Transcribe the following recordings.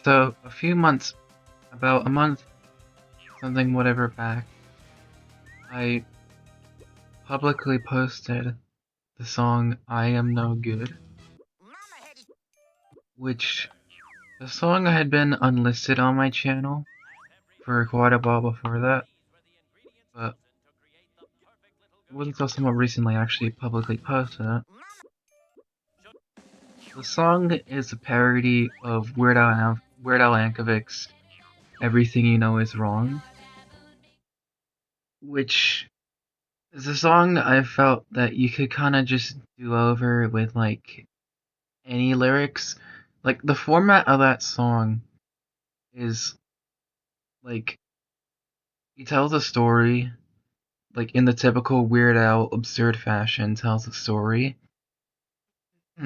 So a few months, about a month, something whatever back, I publicly posted the song I Am No Good, which the song had been unlisted on my channel for quite a while before that, but it wasn't until somewhat recently I actually publicly posted it. The song is a parody of Weird Al Yankovic's Everything You Know Is Wrong, which is a song that I felt that you could kind of just do over with like any lyrics. Like the format of that song is like he tells a story like in the typical Weird Al absurd fashion, tells a story.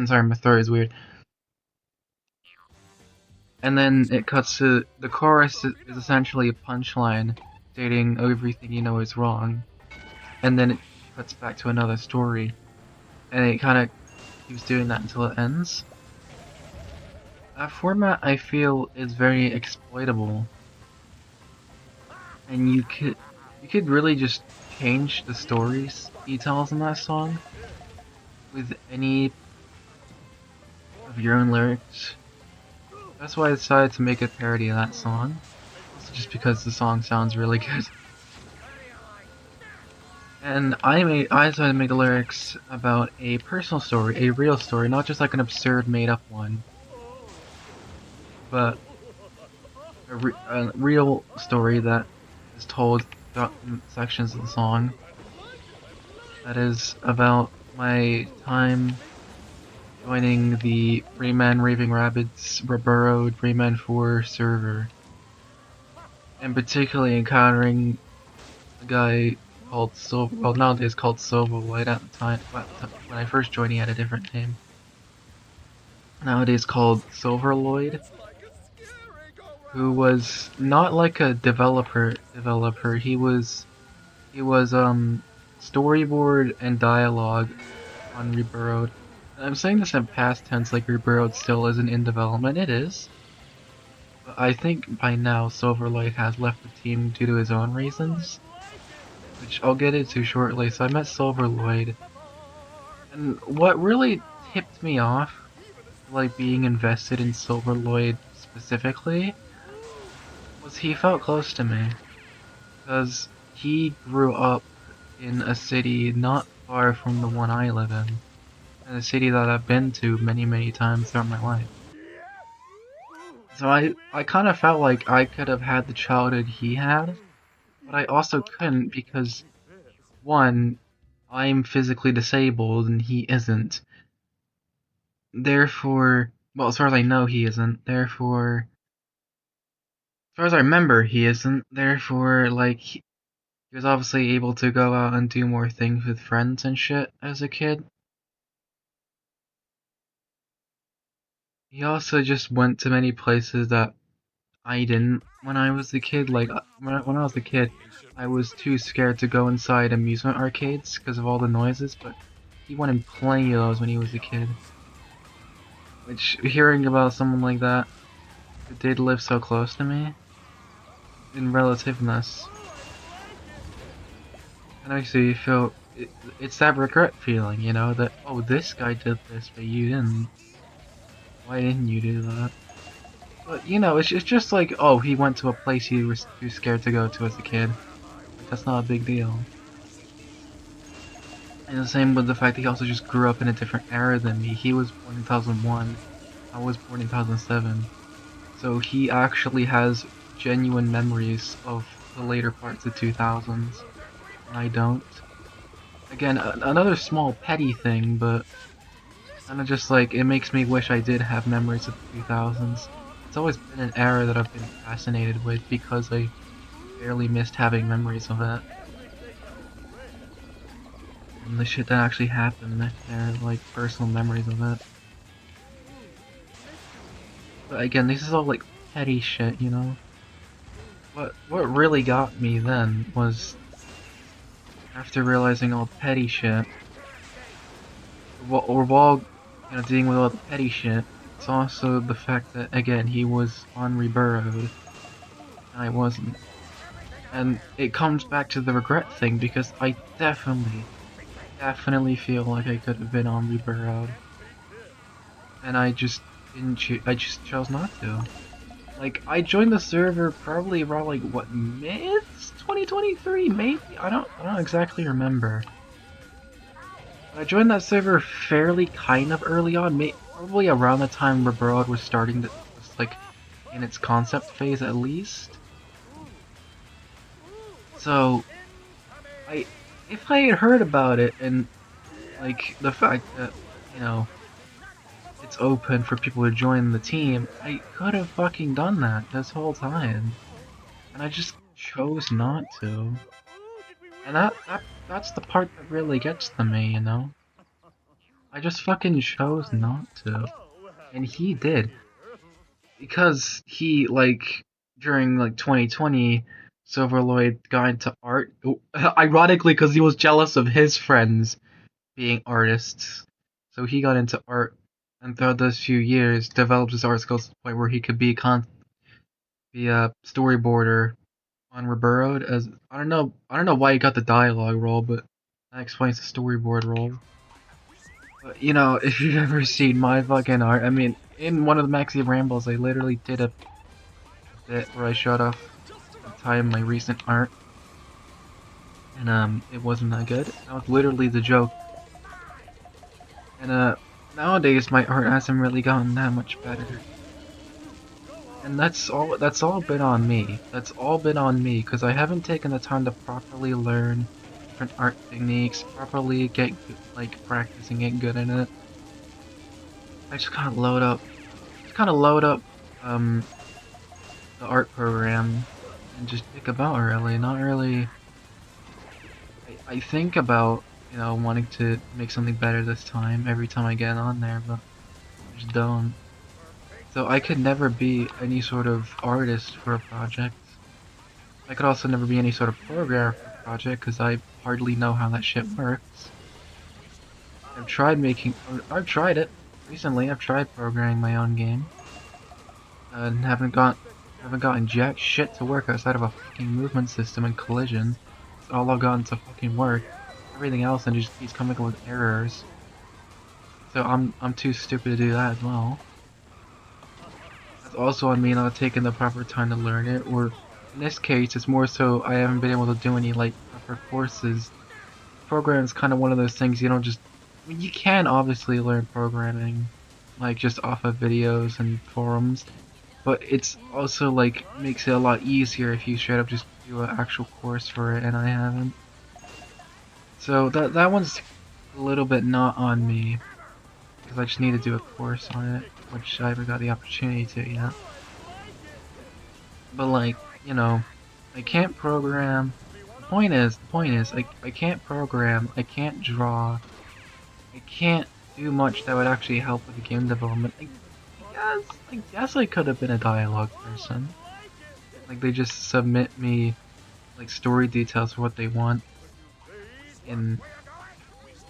Sorry, my throat is weird. And then it cuts to the chorus is essentially a punchline stating everything you know is wrong. And then it cuts back to another story. And it kind of keeps doing that until it ends. That format, I feel, is very exploitable. And you could really just change the stories he tells in that song with any of your own lyrics. That's why I decided to make a parody of that song. Also just because the song sounds really good. And I decided to make the lyrics about a personal story, a real story, not just like an absurd made-up one, but a real story that is told throughout sections of the song. That is about my time joining the Rayman Raving Rabbids Reburrowed Rayman 4 server, and particularly encountering a guy called nowadays called Silverlight. At the time, when I first joined, he had a different name. Nowadays called Silverloid, who was not like a developer. He was storyboard and dialogue on Reburrowed. I'm saying this in past tense, like Reburrowed still isn't in development. It is. But I think by now Silverlight has left the team due to his own reasons, which I'll get into shortly. So I met Silverloid, and what really tipped me off, like being invested in Silverloid specifically, was he felt close to me. Because he grew up in a city not far from the one I live in. And a city that I've been to many times throughout my life. So I kind of felt like I could have had the childhood he had, but I also couldn't because, one, I'm physically disabled and he isn't. Therefore, well, as far as I know he isn't, therefore, as far as I remember he isn't, therefore, like, he was obviously able to go out and do more things with friends and shit as a kid. He also just went to many places that I didn't when I was a kid. Like, when I was a kid, I was too scared to go inside amusement arcades because of all the noises, but he went in plenty of those when he was a kid. Which, hearing about someone like that who did live so close to me, in relativeness, and actually you feel, it's that regret feeling, you know, that, oh, this guy did this, but you didn't. Why didn't you do that? But, you know, it's just like, oh, he went to a place he was too scared to go to as a kid. Like, that's not a big deal. And the same with the fact that he also just grew up in a different era than me. He was born in 2001, I was born in 2007. So he actually has genuine memories of the later parts of 2000s, and I don't. Again, another small petty thing, but kinda just like, it makes me wish I did have memories of the 2000s. It's always been an era that I've been fascinated with because I barely missed having memories of it. And the shit that actually happened, they're like personal memories of it. But again, this is all like petty shit, you know? What really got me then was, after realizing all the petty shit, or while, you know, dealing with all the petty shit, it's also the fact that, again, he was on Reburrowed, and I wasn't. And it comes back to the regret thing, because I definitely feel like I could have been on Reburrowed. And I just didn't I just chose not to. Like, I joined the server probably around, like, what, mid 2023, maybe? I don't exactly remember. I joined that server fairly kind of early on, probably around the time Reburrowed was starting to, was like, in its concept phase at least. So, if I had heard about it and, like, the fact that, you know, it's open for people to join the team, I could have fucking done that this whole time. And I just chose not to. And that's the part that really gets to me, you know? I just fucking chose not to. And he did. Because he, like, during, like, 2020, Silverloid got into art. Ironically, because he was jealous of his friends being artists. So he got into art, and throughout those few years, developed his art skills to the point where he could be a storyboarder on Reburrowed. As I don't know why he got the dialogue role, but that explains the storyboard role. But you know, if you've ever seen my fucking art, I mean, in one of the Maxi Rambles, I literally did a bit where I showed off the time my recent art, and it wasn't that good. That was literally the joke. And nowadays my art hasn't really gotten that much better. And that's all been on me. That's all been on me, because I haven't taken the time to properly learn different art techniques, properly get like practicing, get good in it. I just kind of load up the art program and just pick about really, not really. I think about, you know, wanting to make something better this time every time I get on there, but I just don't. So I could never be any sort of artist for a project. I could also never be any sort of programmer for a project because I hardly know how that shit works. I've tried it recently. I've tried programming my own game, and haven't gotten jack shit to work outside of a fucking movement system and collision. It's all I've gotten to fucking work. Everything else and just keeps coming up with errors. So I'm too stupid to do that as well. That's also on me not taking the proper time to learn it, or in this case, it's more so I haven't been able to do any like proper courses. Programming is kind of one of those things you don't just. I mean, you can obviously learn programming, like just off of videos and forums, but it's also like makes it a lot easier if you straight up just do an actual course for it, and I haven't. So that one's a little bit not on me, because I just need to do a course on it, which I haven't got the opportunity to yet. But like, you know, I can't program. The point is, I can't program, I can't draw, I can't do much that would actually help with the game development. I guess I could have been a dialogue person. Like, they just submit me, like, story details for what they want in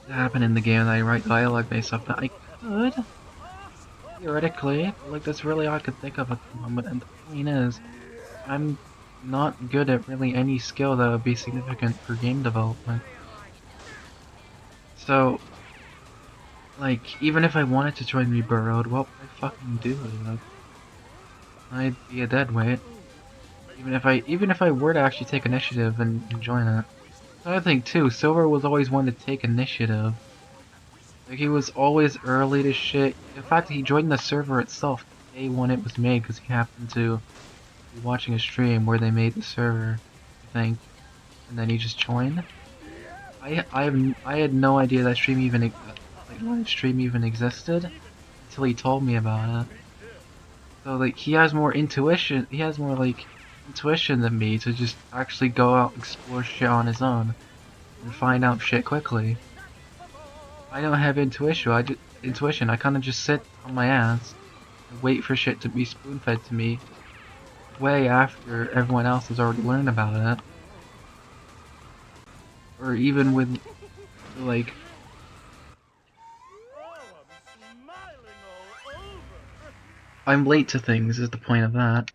to happen in the game, and I write dialogue based off that. I could, theoretically, but, like, that's really all I could think of at the moment, and the point is, I'm not good at really any skill that would be significant for game development. So, like, even if I wanted to join Reburrowed, what would I fucking do? Like, I'd be a dead weight. Even if I were to actually take initiative and join it. Another thing too, Silver was always one to take initiative. Like, he was always early to shit. In fact, he joined the server itself the day when it was made because he happened to be watching a stream where they made the server, I think, and then he just joined. I had no idea that stream even like live stream even existed until he told me about it. So like he has more intuition. He has more like intuition than me to just actually go out and explore shit on his own and find out shit quickly. I don't have intuition. I kind of just sit on my ass and wait for shit to be spoon-fed to me way after everyone else has already learned about it. Or even with like I'm late to things is the point of that.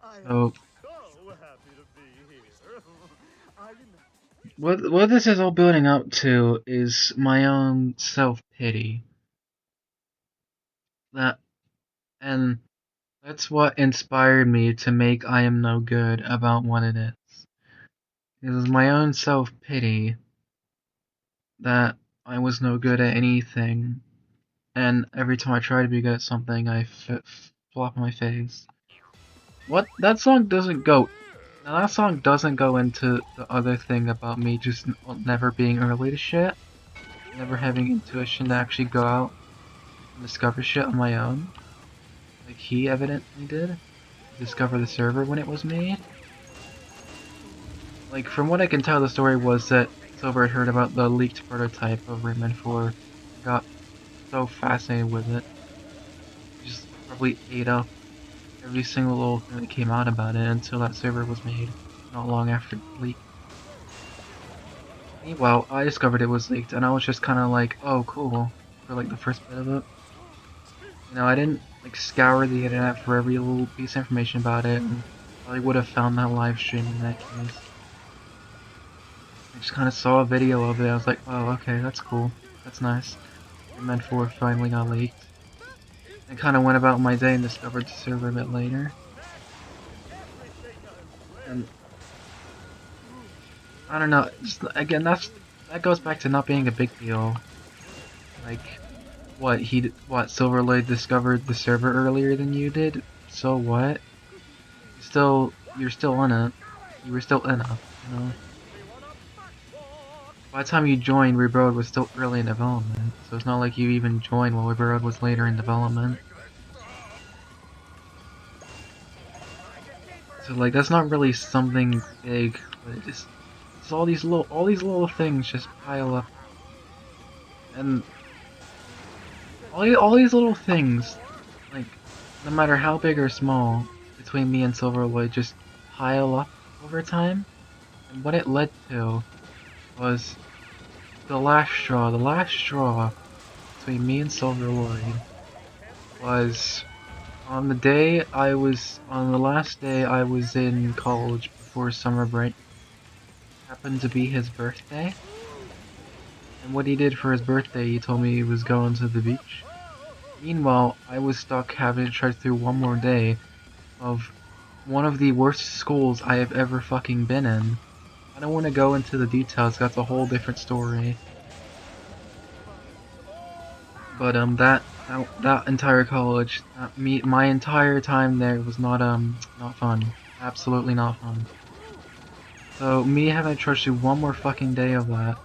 I am So so happy to be here. I remember. what this is all building up to is my own self-pity. That and that's what inspired me to make I Am No Good about what it is. It was my own self-pity that I was no good at anything, and every time I try to be good at something, I flop my face. What? That song doesn't go. Now that song doesn't go into the other thing about me just never being early to shit, never having intuition to actually go out and discover shit on my own, like he evidently did. Discover the server when it was made. Like, from what I can tell, the story was that Silver had heard about the leaked prototype of Rayman 4, got so fascinated with it, he just probably ate up every single little thing that came out about it until that server was made, not long after the leak. Meanwhile, I discovered it was leaked, and I was just kind of like, oh, cool, for like the first bit of it. You know, I didn't like scour the internet for every little piece of information about it, and probably would have found that live stream in that case. I just kind of saw a video of it. I was like, oh, okay, that's cool. That's nice. Rayman 4 finally got leaked. I kind of went about my day and discovered the server a bit later. And I don't know. Just, again, that goes back to not being a big deal. Like, what Silverlight discovered the server earlier than you did. So what? You're still in it. You were still in it. You know. By the time you joined, Rebirth was still early in development, so it's not like you even joined while Rebirth was later in development. So like that's not really something big, but it's all these little things just pile up, and all these little things, like no matter how big or small, between me and Silverwood just pile up over time, and what it led to was the last straw. The last straw between me and Silverwood was on the last day I was in college before summer break. Happened to be his birthday. And what he did for his birthday, he told me he was going to the beach. Meanwhile, I was stuck having to try through one more day of one of the worst schools I have ever fucking been in. I don't want to go into the details, that's a whole different story. But that entire college, my entire time there was not fun. Absolutely not fun. So me having to trudge through one more fucking day of that.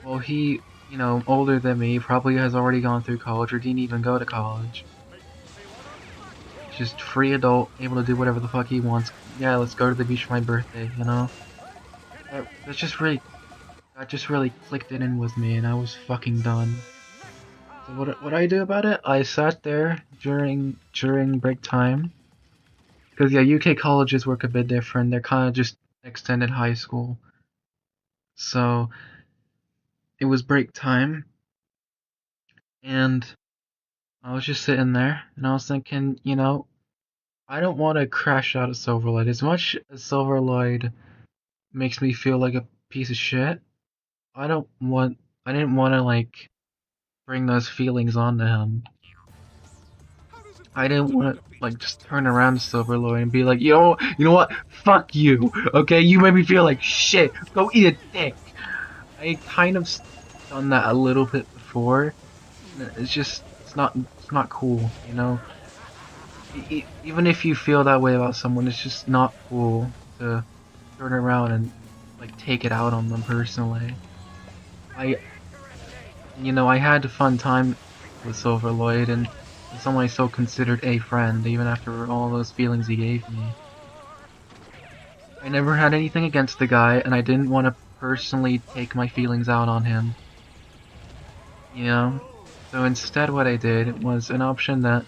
Well, he, you know, older than me, probably has already gone through college or didn't even go to college. Just free adult, able to do whatever the fuck he wants. Yeah, let's go to the beach for my birthday, you know? That just really clicked it in with me and I was fucking done. So what I do about it? I sat there during break time. Because yeah, UK colleges work a bit different. They're kind of just extended high school. So it was break time and I was just sitting there and I was thinking, you know, I don't want to crash out at Silverlight. As much as Silverlight makes me feel like a piece of shit, I don't want. I didn't want to like bring those feelings onto him. I didn't want to like just turn around to Silverlight and be like, you know what? Fuck you. Okay, you made me feel like shit. Go eat a dick. I kind of done that a little bit before. It's not cool, you know. Even if you feel that way about someone, it's just not cool to turn around and like take it out on them personally. I, you know, I had a fun time with Silverloid, and someone I still considered a friend, even after all those feelings he gave me. I never had anything against the guy, and I didn't want to personally take my feelings out on him. You know? So instead what I did was an option that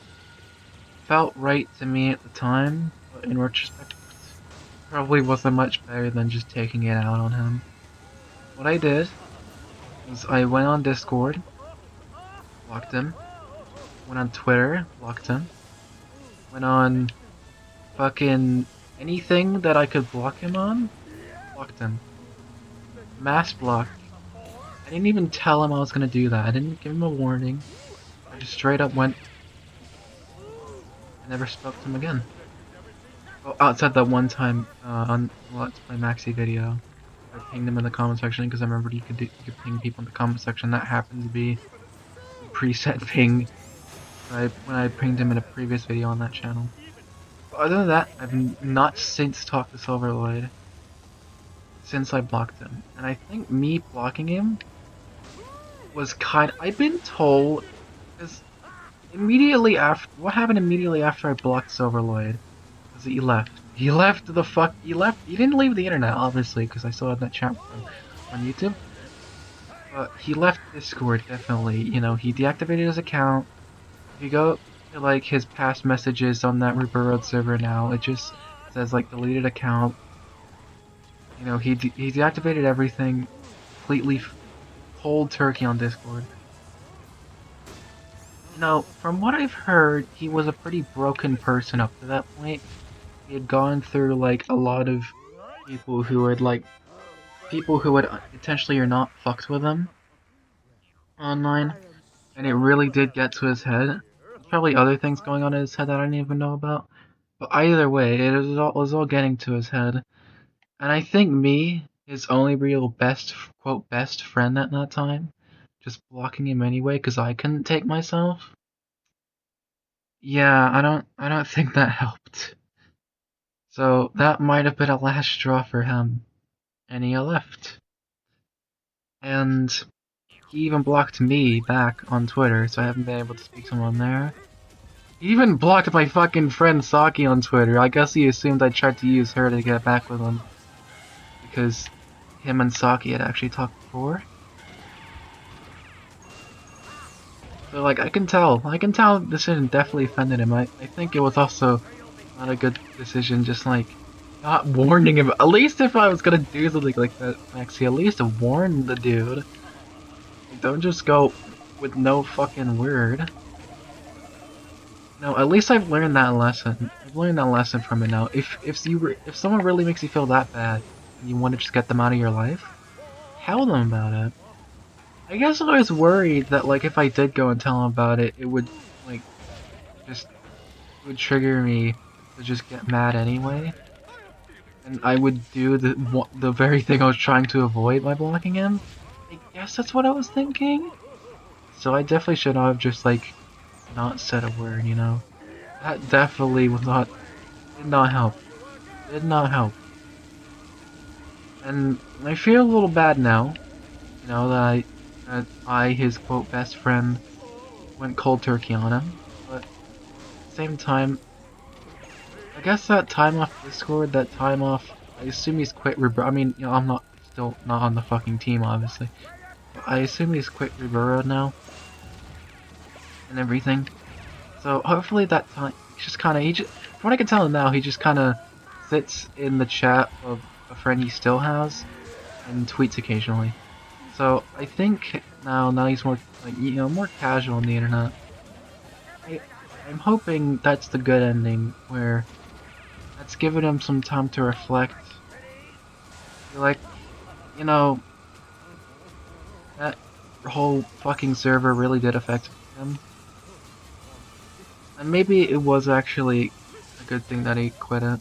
felt right to me at the time, but in retrospect probably wasn't much better than just taking it out on him. What I did was I went on Discord, blocked him, went on Twitter, blocked him, went on fucking anything that I could block him on, blocked him. Mass block. I didn't even tell him I was gonna do that. I didn't give him a warning. I just straight up went and never spoke to him again. Well, outside that one time on Let's Play Maxi video, I pinged him in the comment section because I remembered you could ping people in the comment section. That happened to be the preset ping when I pinged him in a previous video on that channel. But other than that, I've not since talked to Silverlord since I blocked him. And I think me blocking him was I've been told, because immediately after, what happened immediately after I blocked Silverlord was that he left. He left, he didn't leave the internet, obviously, because I still had that chat on YouTube. But he left Discord, definitely. You know, he deactivated his account. If you go to, like, his past messages on that Reaper Road server now, it just says, like, deleted account. You know, he deactivated everything, completely cold turkey on Discord. You know, from what I've heard, he was a pretty broken person up to that point. He had gone through, like, a lot of people who had intentionally or not fucked with him online, and it really did get to his head. There's probably other things going on in his head that I didn't even know about, but either way, it was all getting to his head. And I think me, his only real quote best friend at that time, just blocking him anyway because I couldn't take myself. Yeah, I don't think that helped. So that might have been a last straw for him, and he left. And he even blocked me back on Twitter, so I haven't been able to speak to him on there. He even blocked my fucking friend Saki on Twitter. I guess he assumed I tried to use her to get back with him, because him and Saki had actually talked before. So, like, I can tell the decision definitely offended him. I think it was also not a good decision, just, like, not warning him. At least if I was gonna do something like that, Maxi, at least warn the dude. Like, don't just go with no fucking word. No, at least I've learned that lesson. I've learned that lesson from it now. If someone really makes you feel that bad, and you want to just get them out of your life, tell them about it. I guess I was worried that, like, if I did go and tell him about it, it would, like, it would trigger me to just get mad anyway. And I would do the very thing I was trying to avoid by blocking him. I guess that's what I was thinking. So I definitely should have just, like, not said a word, you know? That definitely did not help. Did not help. And I feel a little bad now, you know, that I, his quote best friend, went cold turkey on him. But at the same time, I guess that time off Discord, that time off, I assume he's quit I mean, you know, I'm still not on the fucking team, obviously. But I assume he's quit Reaper now. And everything. So hopefully that time, from what I can tell now, he just kinda sits in the chat of a friend he still has, and tweets occasionally. So I think now he's more, like, you know, more casual on the internet. I'm hoping that's the good ending, where that's given him some time to reflect. Like, you know, that whole fucking server really did affect him. And maybe it was actually a good thing that he quit it.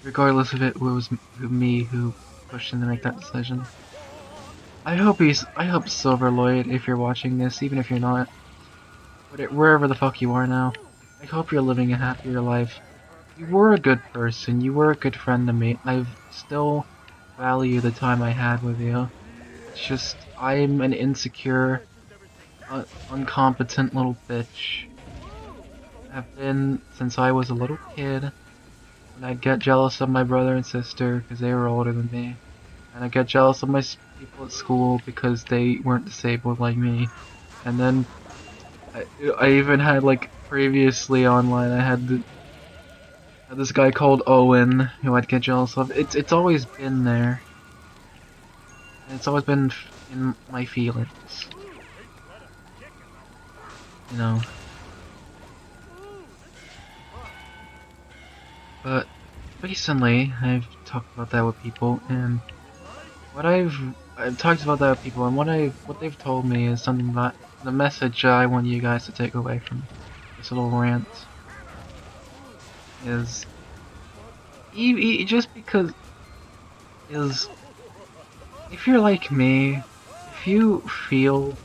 Regardless if it was me who pushed him to make that decision. I hope Silverlord, if you're watching this, even if you're not, wherever the fuck you are now, I hope you're living a happier life. You were a good person, you were a good friend to me. I still value the time I had with you. It's just, I'm an insecure, incompetent little bitch. I've been since I was a little kid, and I'd get jealous of my brother and sister because they were older than me, and I'd get jealous of my people at school because they weren't disabled like me, and then I even had, like, previously online, I had this guy called Owen who I'd get jealous of. It's always been there, and it's always been in my feelings, you know. But recently, I've talked about that with people, and I've talked about that with people, and what they've told me is something that the message I want you guys to take away from this little rant is just because is if you're like me, if you feel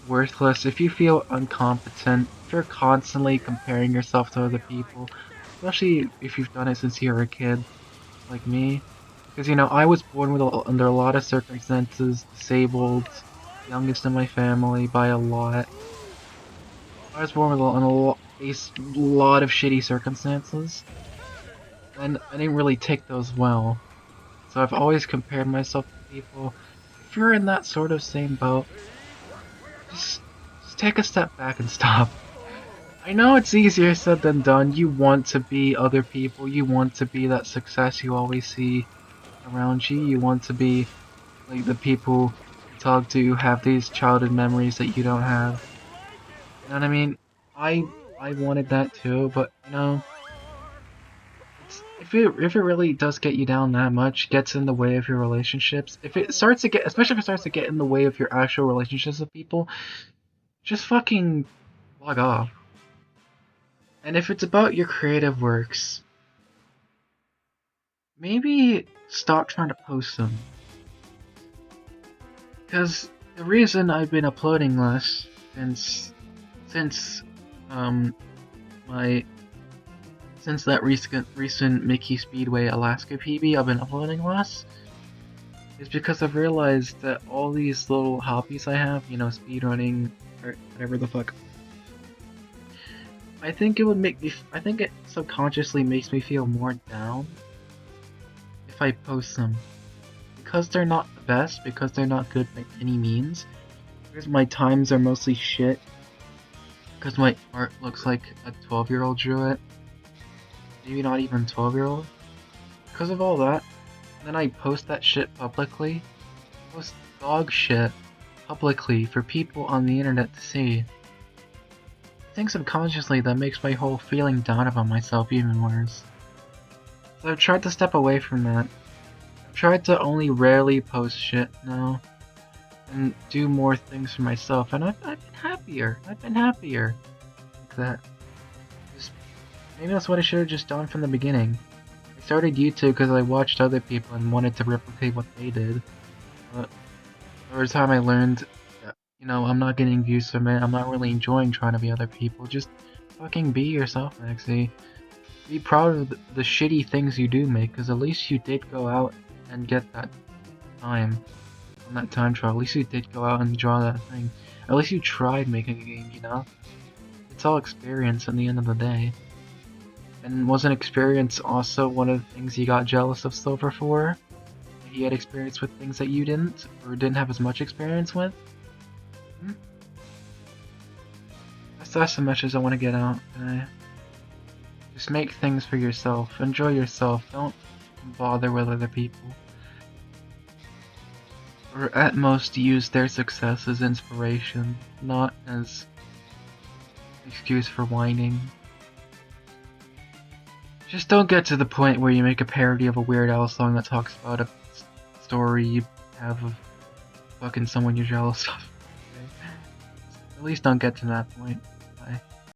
worthless, if you feel incompetent, if you're constantly comparing yourself to other people, especially if you've done it since you were a kid, like me, because I was born under a lot of circumstances, disabled, youngest in my family by a lot. I was born with a lot of shitty circumstances, and I didn't really take those well. So I've always compared myself to people. If you're in that sort of same boat, just, just take a step back and stop. I know it's easier said than done. You want to be other people. You want to be that success you always see around you. You want to be like the people you talk to who have these childhood memories that you don't have. You know what I mean? I wanted that too, but if it really does get you down that much, gets in the way of your relationships, if it starts to get, especially if it starts to get in the way of your actual relationships with people, just fucking log off. And if it's about your creative works, maybe stop trying to post them. Because the reason I've been uploading less since my since that recent Mickey Speedway Alaska PB, I've been uploading less, is because I've realized that all these little hobbies I have, speedrunning or whatever the fuck, I think it subconsciously makes me feel more down if I post them. Because they're not the best, because they're not good by any means, because my times are mostly shit, because my art looks like a 12-year-old drew it, maybe not even 12-year-old, because of all that, then I post that shit publicly, post dog shit publicly for people on the internet to see. I think subconsciously that makes my whole feeling down about myself even worse. So I've tried to step away from that. I've tried to only rarely post shit now, and do more things for myself, and I've been happier. I've been happier. Like that. Maybe that's what I should have just done from the beginning. I started YouTube because I watched other people and wanted to replicate what they did. But over time I learned that, I'm not getting views from it. I'm not really enjoying trying to be other people. Just fucking be yourself, Maxie. Be proud of the shitty things you do make, because at least you did go out and get that time on that time trial. At least you did go out and draw that thing. At least you tried making a game, It's all experience at the end of the day. And wasn't experience also one of the things you got jealous of Silver for? He had experience with things that you didn't, or didn't have as much experience with? That's the message I want to get out today. Just make things for yourself. Enjoy yourself. Don't bother with other people. Or at most use their success as inspiration, not as excuse for whining. Just don't get to the point where you make a parody of a Weird Al song that talks about a story you have of fucking someone you're jealous of. Okay? At least don't get to that point.